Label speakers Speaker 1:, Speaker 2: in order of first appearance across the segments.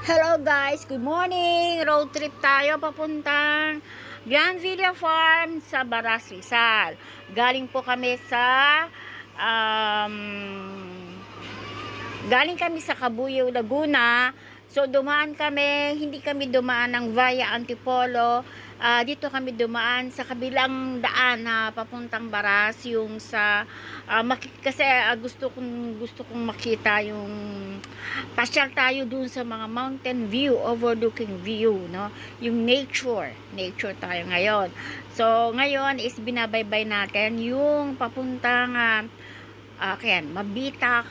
Speaker 1: Hello guys, good morning! Road trip tayo papuntang Grand Villa Farm sa Baras, Rizal. Galing po kami sa Cabuyao, Laguna. So dumaan kami, hindi kami dumaan ng via Antipolo. Dito kami dumaan sa kabilang daan na papuntang Baras, yung sa kasi gusto kong makita yung pasyal tayo dun sa mga mountain view, overlooking view, no? Yung nature tayo ngayon. So ngayon is binabaybay natin yung papuntang Mabitak,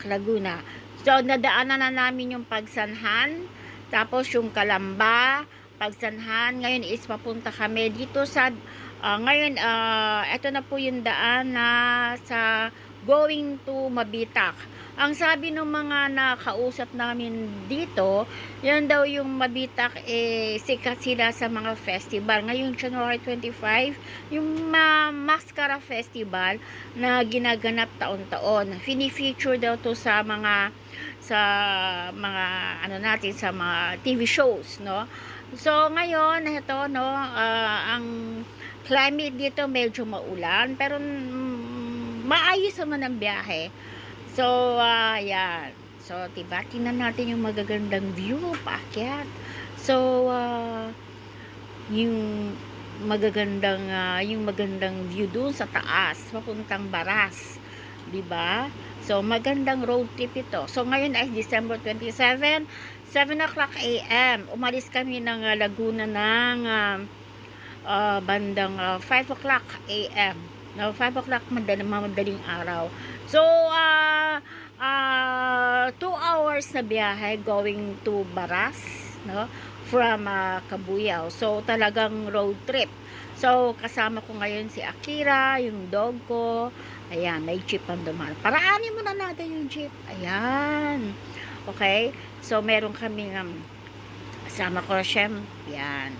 Speaker 1: Laguna. So nadaanan na namin yung Pagsanhan, tapos yung Calamba, Pagsanhan. Ngayon is papunta kami dito sa ito na po yung daan na sa going to Mabitak. Ang sabi ng mga nakausap namin dito, yan daw yung Mabitak, sikat sila sa mga festival. Ngayong January 25, yung Mascara Festival na ginaganap taon-taon. Fini-feature daw to sa mga natin, sa mga TV shows, no? So ngayon ito, no, ang climate dito medyo maulan, pero maayos naman ang biyahe. So yan. So diba, tingnan natin yung magagandang view paakyat. So yung magandang view doon sa taas papuntang Baras, diba? So magandang road trip ito. So ngayon ay December 27, 7 o'clock AM. Umalis kami ng Laguna ng bandang 5 o'clock AM. No, 5 o'clock madaling araw. So 2 hours na biyahe going to Baras, no, from Cabuyao. So talagang road trip. So kasama ko ngayon si Akira, yung dog ko. Ayan, may jeep ang dumaan. Paraanin muna natin yung jeep. Ayan. Okay? So meron kaming kasama ko, Shem. Yan.